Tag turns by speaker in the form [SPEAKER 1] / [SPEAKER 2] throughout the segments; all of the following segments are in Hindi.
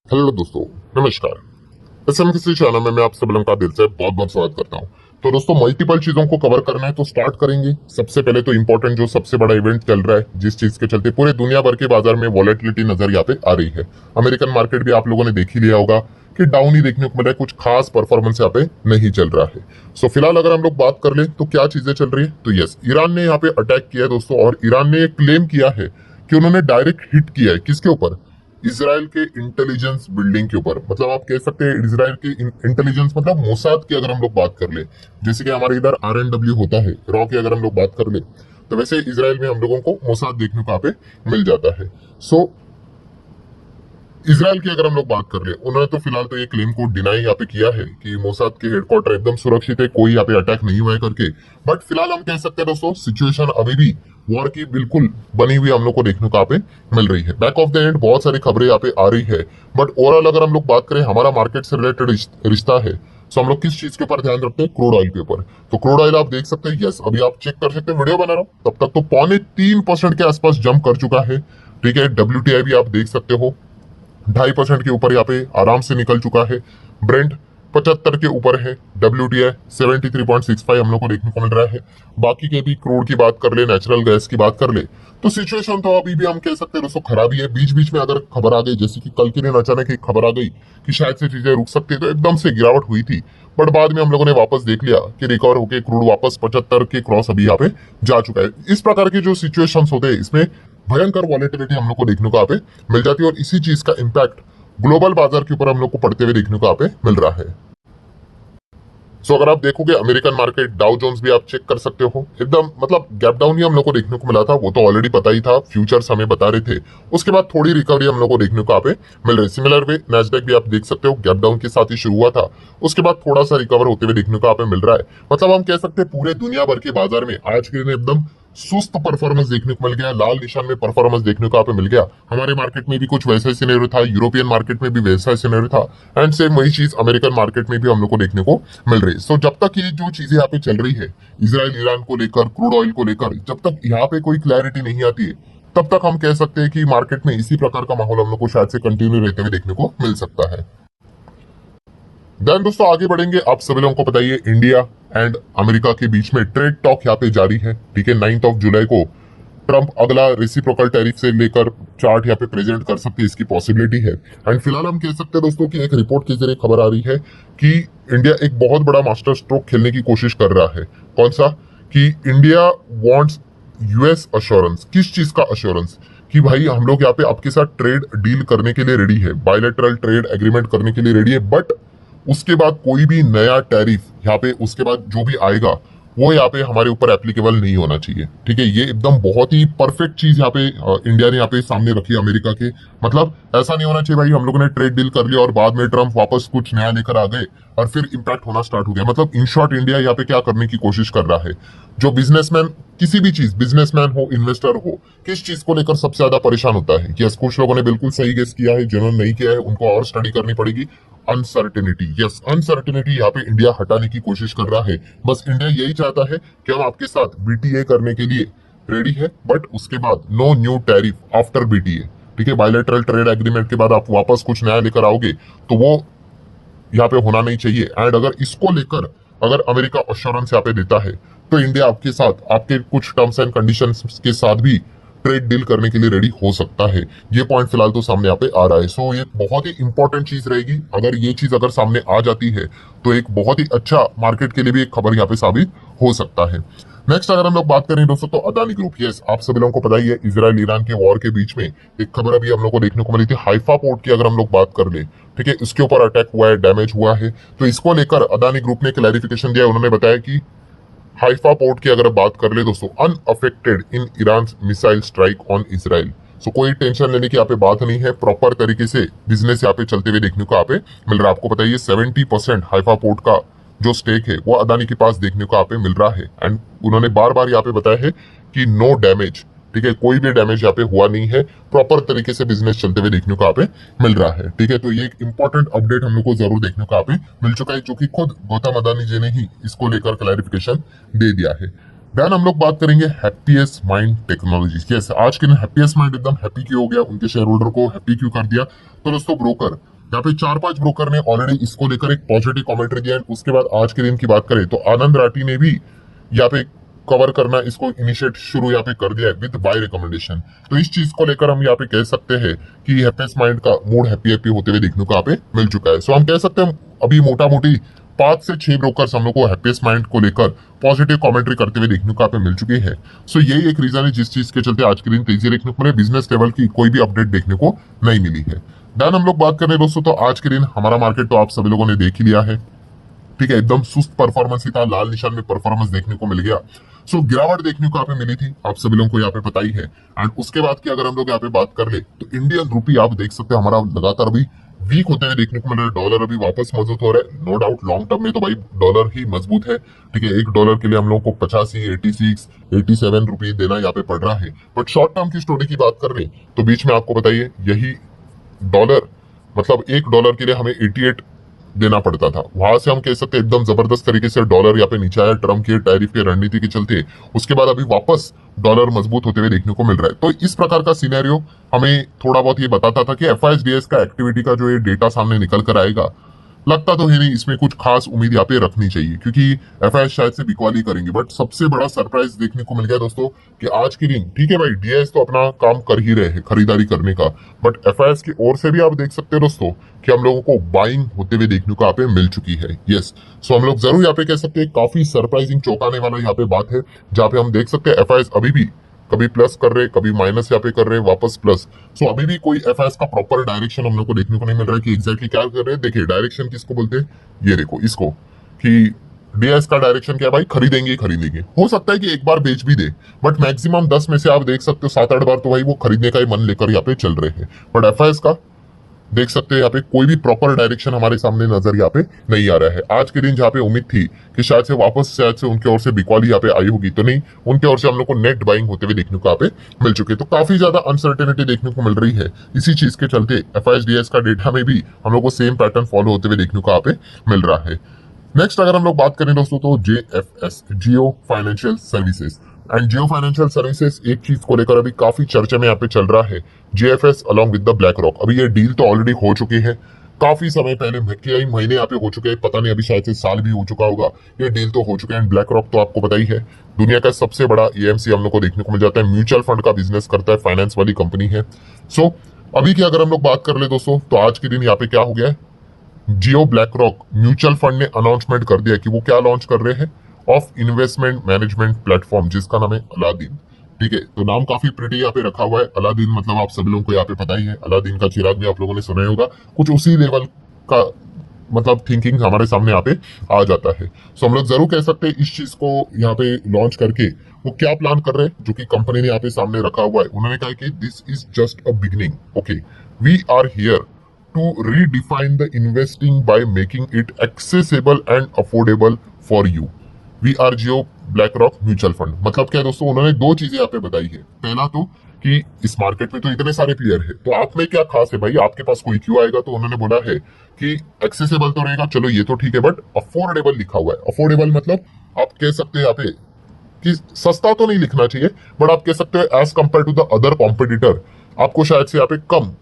[SPEAKER 1] हेलो दोस्तों, नमस्कार। एसएम किसी चैनल में मैं आप सब लोगों का दिल से बहुत बहुत स्वागत करता हूं। तो दोस्तों, मल्टीपल चीजों को कवर करना है तो स्टार्ट करेंगे। सबसे पहले तो इंपॉर्टेंट जो सबसे बड़ा इवेंट चल रहा है, जिस चीज के चलते पूरे दुनिया भर के बाजार में वॉलेटिलिटी नजर यहाँ पे आ रही है। अमेरिकन मार्केट भी आप लोगों ने देख ही लिया होगा कि डाउन ही देखने को मिला है, कुछ खास परफॉर्मेंस यहाँ पे नहीं चल रहा है। सो फिलहाल अगर हम लोग बात कर ले तो क्या चीजें चल रही है, तो यस, ईरान ने यहाँ पे अटैक किया है दोस्तों, और ईरान ने क्लेम किया है कि उन्होंने डायरेक्ट हिट किया है किसके ऊपर, इसराइल के इंटेलिजेंस बिल्डिंग के ऊपर। मतलब आप कह सकते हैं इसराइल की इंटेलिजेंस, मतलब मोसाद की अगर हम लोग बात कर ले, जैसे कि हमारे इधर RNW होता है, रॉ की अगर हम लोग बात कर ले, तो वैसे इसराइल में हम लोगों को मोसाद देखने को यहाँ पे मिल जाता है। सो इसराइल की अगर हम लोग बात कर ले, उन्होंने तो फिलहाल तो ये क्लेम को डिनाई यहाँ पे किया है कि मोसाद के हेडक्वार्टर एकदम सुरक्षित है, कोई यहाँ पे अटैक नहीं हुआ है करके। बट फिलहाल हम कह सकते हैं दोस्तों, सिचुएशन अभी भी वॉर की बिल्कुल बनी हुई हम लोग को देखने को यहाँ पे मिल रही है। बैक ऑफ द एंड बहुत सारी खबरें यहाँ पे आ रही है, बट ओवरऑल अगर हम लोग बात करें, हमारा मार्केट से रिलेटेड रिश्ता है, तो हम लोग किस चीज के ऊपर ध्यान रखते हैं, क्रूड ऑयल के ऊपर। तो क्रूड ऑयल आप देख सकते हैं, यस, अभी आप चेक कर सकते हैं, वीडियो बना रहा हूँ तब तक तो 3.25% के आसपास जंप कर चुका है। ठीक है, WTI भी आप देख सकते हो 2.5% के ऊपर यहाँ पे आराम से निकल चुका है। ब्रेंट 75 के ऊपर है, WTI 73.65 हम लोग को देखने को मिल रहा है। बाकी के भी क्रूड की बात कर ले, नेचुरल गैस की बात कर ले, तो सिचुएशन तो अभी भी हम कह सकते हैं दोस्तों खराब ही है। बीच बीच में अगर खबर आ गई, जैसे कि कल के दिन अचानक एक खबर आ गई कि शायद से चीजें रुक सकती है, तो एकदम से गिरावट हुई थी। बट बाद में हम लोगों ने वापस देख लिया कि रिकवर होकर क्रूड वापस 75 के क्रॉस अभी यहाँ पे जा चुका है। इस प्रकार के जो सिचुएशन होते हैं, इसमें भयंकर वॉलेटिलिटी हम लोग को देखने को यहाँ पे मिल जाती है, और इसी चीज का इम्पैक्ट ग्लोबल बाजार के ऊपर हम लोग को पड़ते हुए देखने को यहाँ पे मिल रहा है। सो अगर आप देखोगे अमेरिकन मार्केट, डाउ जोन्स भी आप चेक कर सकते हो, एकदम मतलब गैप डाउन ही हम लोग को देखने को मिला था। वो तो ऑलरेडी पता ही था, फ्यूचर्स हमें बता रहे थे। उसके बाद थोड़ी रिकवरी हम लोग को देखने को यहाँ पे मिल रही है। सिमिलर वे नैस्डैक भी आप देख सकते हो, गैप डाउन के साथ ही शुरू हुआ था, उसके बाद थोड़ा सा रिकवर होते हुए देखने को यहाँ पे मिल रहा है। मतलब हम कह सकते हैं पूरे दुनिया भर के बाजार में आज के दिन एकदम सुस्त परफॉर्मेंस देखने को मिल गया, लाल निशान में परफॉर्मेंस देखने को यहाँ पे मिल गया। हमारे मार्केट में भी कुछ वैसा ही सिनेरियो था, यूरोपियन मार्केट में भी वैसा ही सिनेरियो था, एंड सेम वही चीज अमेरिकन मार्केट में भी हम लोग को देखने को मिल रही है। सो जब तक ये जो चीजें यहाँ पे चल रही है, इसराइल ईरान को लेकर, क्रूड ऑयल को लेकर, जब तक यहाँ पे कोई क्लैरिटी नहीं आती है, तब तक हम कह सकते हैं कि मार्केट में इसी प्रकार का माहौल हम लोग को शायद से कंटिन्यू रहते हुए देखने को मिल सकता है। देन दोस्तों आगे बढ़ेंगे। आप सभी लोगों को पता ही है, इंडिया एंड अमेरिका के बीच में ट्रेड टॉक यहाँ पे जारी है। ठीक है, 9 जुलाई को ट्रंप अगला रेसिप्रोकल टैरिफ से लेकर चार्ट यहाँ पे प्रेजेंट कर सकते हैं, इसकी पॉसिबिलिटी है। एंड फिलहाल हम कह सकते हैं दोस्तों कि एक रिपोर्ट के जरिए खबर आ रही है कि इंडिया एक बहुत बड़ा मास्टर स्ट्रोक खेलने की कोशिश कर रहा है। कौन सा, कि इंडिया वांट्स US अश्योरेंस। किस चीज का अश्योरेंस, कि भाई हम लोग यहाँ पे आपके साथ ट्रेड डील करने के लिए रेडी है, बायलैटरल ट्रेड एग्रीमेंट करने के लिए रेडी है, बट उसके बाद कोई भी नया टैरिफ यहाँ पे उसके बाद जो भी आएगा वो यहाँ पे हमारे ऊपर एप्लीकेबल नहीं होना चाहिए। ठीक है, ये एकदम बहुत ही परफेक्ट चीज यहाँ पे इंडिया ने यहाँ पे सामने रखी है अमेरिका के। मतलब ऐसा नहीं होना चाहिए भाई हम लोगों ने ट्रेड डील कर लिया और बाद में ट्रम्प वापस कुछ नया लेकर आ गए और फिर इम्पैक्ट होना स्टार्ट हो गया। मतलब इन शॉर्ट इंडिया यहाँ पे क्या करने की कोशिश कर रहा है, जो बिजनेसमैन, किसी भी चीज, बिजनेसमैन हो, इन्वेस्टर हो, किस चीज को लेकर सबसे ज्यादा परेशान होता है। यस, कुछ लोगों ने बिल्कुल सही गेस किया है, जिन्होंने नहीं किया है उनको और स्टडी करनी पड़ेगी। अनसर्टेनिटी, यस, अनसर्टेनिटी यहाँ पे इंडिया हटाने की कोशिश कर रहा है। बस इंडिया यही चाहता है कि हम आपके साथ BTA करने के लिए रेडी है, बट उसके बाद no new tariff after BTA। ठीक है, बायलैटरल ट्रेड एग्रीमेंट के बाद आप वापस कुछ नया लेकर आओगे तो वो यहाँ पे होना नहीं चाहिए। एंड अगर इसको लेकर अगर अमेरिका अश्योरेंस यहाँ पे देता है, तो इंडिया आपके साथ आपके कुछ टर्म्स एंड कंडीशंस के साथ भी ट्रेड डील करने के लिए रेडी हो सकता है। ये पॉइंट फिलहाल तो सामने यहाँ पे आ रहा है। सो ये बहुत ही इंपॉर्टेंट चीज रहेगी। अगर ये चीज अगर सामने आ जाती है तो एक बहुत ही अच्छा मार्केट के लिए भी एक खबर यहाँ पे साबित हो सकता है। नेक्स्ट अगर हम लोग बात करें दोस्तों, तो अदानी ग्रुप, यस, आप सभी लोगों को पता ही है, इसराइल ईरान के वॉर के बीच में एक खबर अभी हम लोग को देखने को मिली थी। हाइफा पोर्ट की अगर हम लोग बात कर ले, ठीक है, इसके ऊपर अटैक हुआ है, डैमेज हुआ है। तो इसको लेकर अदानी ग्रुप ने क्लैरिफिकेशन दिया। उन्होंने बताया कि हाइफा पोर्ट की अगर बात कर ले दोस्तों, unaffected in Iran missile strike on Israel. So कोई टेंशन लेने की यहाँ पे बात नहीं है, प्रॉपर तरीके से बिजनेस यहाँ पे चलते हुए देखने को यहाँ पे मिल रहा है। आपको बताइए 70% हाइफा पोर्ट का जो स्टेक है वो अदानी के पास देखने को यहाँ पे मिल रहा है। एंड उन्होंने बार बार यहाँ पे बताया है कि नो डैमेज, ठीक है, कोई भी डैमेज यहाँ पे हुआ नहीं है, प्रॉपर तरीके से बिजनेस चलते हुए देखने को यहाँ पे मिल रहा है। ठीक है, तो ये एक इंपॉर्टेंट अपडेट हम लोग को जरूर देखने को यहाँ पे मिल चुका है, जो कि खुद गौतम अदानी जी ने ही इसको लेकर क्लैरिफिकेशन दे दिया है। देन हम लोग बात करेंगे हैप्पीएस्ट माइंड टेक्नोलॉजी। यस, आज के दिन हैप्पीएस्ट माइंड एकदम हैप्पी क्यों हो गया, उनके शेयर होल्डर को हैप्पी क्यों कर दिया, तो दोस्तों ब्रोकर यहाँ पे 4-5 ब्रोकर ने ऑलरेडी इसको लेकर एक पॉजिटिव कमेंट्री दिया। उसके बाद आज के दिन की बात करें तो आनंद राठी ने भी यहाँ पे कवर करना इसको इनिशिएट शुरू यहाँ पे कर दिया है विद बाय रिकमेंडेशन। तो इस चीज को लेकर हम यहाँ पे कह सकते हैं कि हैप्पीएस्ट माइंड का मूड हैप्पी हैप्पी होते हुए देखने को यहाँ पे मिल चुका है। सो हम कह सकते हैं अभी मोटा मोटी 5 से 6 ब्रोकर्स हम लोग को हैप्पीएस्ट माइंड को लेकर पॉजिटिव कमेंट्री करते हुए देखने को यहाँ पे मिल चुके हैं। सो यही एक रीजन है जिस चीज के चलते आज के दिन तेजी देखने को मिले। बिजनेस लेवल की कोई भी अपडेट देखने को नहीं मिली है। देन हम लोग बात करें दोस्तों तो आज के दिन हमारा मार्केट तो आप सभी लोगों ने देख ही लिया है, ठीक है, एकदम सुस्त परफॉर्मेंस ही था, लाल निशान में परफॉर्मेंस देखने को मिल गया। सो गिरावट देखने को यहाँ पे मिली थी, आप सभी लोगों को यहाँ पे पता ही है। एंड उसके बाद की अगर हम लोग यहाँ पे बात कर ले तो इंडियन रूपी आप देख सकते हैं हमारा लगातार अभी वीक होते हुए देखने को मिल रहा है। डॉलर अभी वापस मजबूत हो रहा है, नो डाउट लॉन्ग टर्म में तो भाई डॉलर ही मजबूत है, ठीक है। $1 के लिए हम लोग को 85, 86, 87 रुपये देना यहाँ पे पड़ रहा है। बट शॉर्ट टर्म की स्टोरी की बात कर रहे तो बीच में आपको बताइए यही डॉलर मतलब $1 के लिए हमें 88 देना पड़ता था। वहां से हम कह सकते हैं एकदम जबरदस्त तरीके से डॉलर यहाँ पे नीचे आया ट्रम्प के टैरिफ की रणनीति के चलते। उसके बाद अभी वापस डॉलर मजबूत होते हुए देखने को मिल रहा है। तो इस प्रकार का सिनेरियो हमें थोड़ा बहुत ये बताता था कि एफआईएसडीएस का एक्टिविटी का जो ये डेटा सामने निकल कर आएगा, लगता तो है नहीं इसमें कुछ खास उम्मीद यहाँ पे रखनी चाहिए क्योंकि एफआईएस शायद से बिकवाली करेंगे। बट सबसे बड़ा सरप्राइज देखने को मिल गया दोस्तों कि आज के दिन, ठीक है भाई, डीआईएस तो अपना काम कर ही रहे हैं खरीदारी करने का, बट एफआईएस की ओर से भी आप देख सकते हैं दोस्तों कि हम लोगों को बाइंग होते हुए देखने को यहाँ पे मिल चुकी है। यस, सो हम लोग जरूर यहाँ पे कह सकते हैं काफी सरप्राइजिंग चौंकाने वाला यहाँ पे बात है, जहाँ पे हम देख सकते हैं एफआईएस अभी भी कभी प्लस कर रहे, कभी माइनस यहाँ पे कर रहे, वापस प्लस। सो अभी भी कोई एफआईएस का प्रॉपर डायरेक्शन हम लोग को देखने को नहीं मिल रहा है कि एग्जैक्टली क्या कर रहे हैं। देखिए डायरेक्शन किसको बोलते हैं, ये देखो इसको, कि डीएस का डायरेक्शन क्या है भाई, खरीदेंगे ही खरीदेंगे। हो सकता है कि एक बार बेच भी दे, बट मैक्सिमम 10 में से आप देख सकते हो 7-8 बार तो भाई वो खरीदने का ही मन लेकर यहाँ पे चल रहे हैं। बट एफआईएस का देख सकते हैं यहाँ पे कोई भी प्रॉपर डायरेक्शन हमारे सामने नजर यहाँ पे नहीं आ रहा है। आज के दिन जहाँ पे उम्मीद थी कि शायद से उनके ओर से बिकवाली यहाँ पे आई होगी, तो नहीं, उनके ओर से हम लोग को नेट बाइंग होते हुए देखने को यहाँ पे मिल चुके। तो काफी ज्यादा अनसर्टेनिटी देखने को मिल रही है। इसी चीज के चलते एफआईएसडीएस का डेटा में भी हम लोग को सेम पैटर्न फॉलो होते हुए देखने को यहाँ पे मिल रहा है। नेक्स्ट अगर हम लोग बात करें दोस्तों तो GFS, Jio financial services. And Jio financial services एक चीज को लेकर अभी काफी चर्चा में यहाँ पे चल रहा है, GFS along with the black rock. अभी ये डील तो ऑलरेडी हो चुकी है, काफी समय पहले, कई महीने यहाँ पे हो चुके हैं, पता नहीं अभी शायद से साल भी हो चुका होगा, ये डील तो हो चुका है। एंड ब्लैक रॉक तो आपको पता ही है दुनिया का सबसे बड़ा एएमसी हम लोग को देखने को मिल जाता है, म्यूचुअल फंड का बिजनेस करता है, फाइनेंस वाली कंपनी है। सो अभी की अगर हम लोग बात कर ले दोस्तों तो आज के दिन यहाँ पे क्या हो गया है, जियो ब्लैक रॉक म्यूचुअल फंड ने अनाउंसमेंट कर दिया कि वो क्या लॉन्च कर रहे हैं, ऑफ इन्वेस्टमेंट मैनेजमेंट प्लेटफॉर्म, जिसका नाम है अलादीन। ठीक है, तो नाम काफी प्रिटी यहाँ पे रखा हुआ है अलादीन, मतलब आप सभी लोगों को यहाँ पे पता ही है, अलादीन का चिराग भी आप लोगों ने सुना ही होगा। कुछ उसी लेवल का मतलब थिंकिंग हमारे सामने यहाँ पे आ जाता है। सो हम लोग जरूर कह सकते हैं इस चीज को यहाँ पे लॉन्च करके वो क्या प्लान कर रहे हैं, जो कि कंपनी ने यहाँ पे सामने रखा हुआ है। उन्होंने कहा कि this is just a beginning, okay, we are here to redefine the investing by making it accessible and affordable for you. We are Jio BlackRock mutual fund. मतलब क्या है दोस्तों, उन्होंने दो चीजें यहाँ पे बताई है। पहला तो कि इस मार्केट में तो इतने सारे प्लेयर है, तो आप में क्या खास है भाई, आपके पास कोई क्यों आएगा। तो उन्होंने बोला है कि एक्सेसिबल तो रहेगा, चलो ये तो ठीक है, बट अफोर्डेबल लिखा हुआ है। अफोर्डेबल मतलब आप कह सकते हैं यहाँ पे कि सस्ता तो नहीं लिखना चाहिए, बट आप कह सकते हो as compare to the other competitor आपको शायद से यहाँ पे कम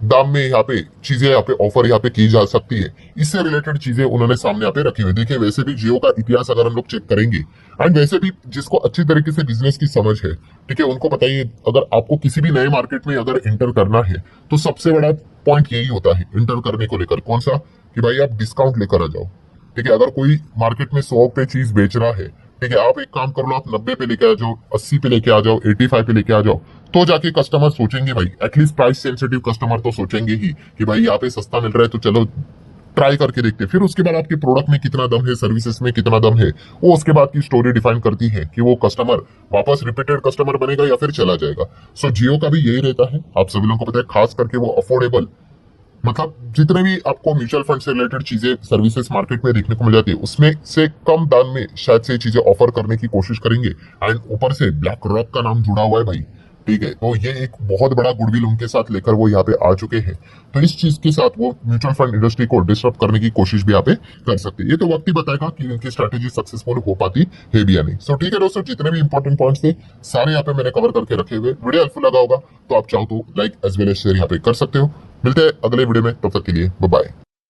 [SPEAKER 1] दाम में यहाँ पे चीजें यहाँ पे ऑफर यहाँ पे की जा सकती है। इससे रिलेटेड चीजें उन्होंने सामने यहाँ पे रखी हुई। देखिए वैसे भी जियो का इतिहास अगर हम लोग चेक करेंगे, एंड वैसे भी जिसको अच्छी तरीके से बिजनेस की समझ है, ठीक है, उनको पता ही है अगर आपको किसी भी नए मार्केट में अगर एंटर करना है तो सबसे बड़ा पॉइंट यही होता है एंटर करने को लेकर। कौन सा, कि भाई आप डिस्काउंट लेकर आ जाओ। ठीक है, अगर कोई मार्केट में 100 पे चीज बेच रहा है, ठीक है, आप एक काम कर लो, आप 90 पे लेके आ जाओ, 80 पे लेके आ जाओ, 85 पे लेके आ जाओ, तो जाके कस्टमर सोचेंगे भाई, एटलीस्ट प्राइस सेंसिटिव कस्टमर तो सोचेंगे ही कि भाई यहाँ पे सस्ता मिल रहा है तो चलो ट्राई करके देखते। फिर उसके बाद आपके प्रोडक्ट में कितना दम है, सर्विसेज में कितना दम है, वो उसके बाद की स्टोरी डिफाइन करती है कि वो कस्टमर वापस रिपीटेड कस्टमर बनेगा या फिर चला जाएगा। सो जियो का भी यही रहता है, आप सभी लोगों को पता है, खास करके वो अफोर्डेबल, मतलब जितने भी आपको म्यूचुअल फंड से रिलेटेड चीजें सर्विसेज मार्केट में देखने को मिल जाती है, उसमें से कम दाम में शायद से चीजें ऑफर करने की कोशिश करेंगे। एंड ऊपर से ब्लैक रॉक का नाम जुड़ा हुआ है भाई, ठीक है, तो ये एक बहुत बड़ा गुडविल उनके साथ लेकर वो यहाँ पे आ चुके हैं। तो इस चीज के साथ वो म्यूचुअल फंड इंडस्ट्री को डिस्टर्ब करने की कोशिश भी यहाँ पे कर सकते हैं। ये तो वक्त ही बताएगा कि उनकी स्ट्रेटेजी सक्सेसफुल हो पाती है भी या नहीं। सो ठीक है दोस्तों, जितने भी इंपॉर्टेंट पॉइंट्स थे सारे यहाँ पे मैंने कवर करके रखे हुए। वीडियो हेल्पफुल लगा होगा तो आप चाहो तो like as well as share यहाँ पे कर सकते हो। मिलते हैं अगले वीडियो में, तब तक के लिए बाय बाय।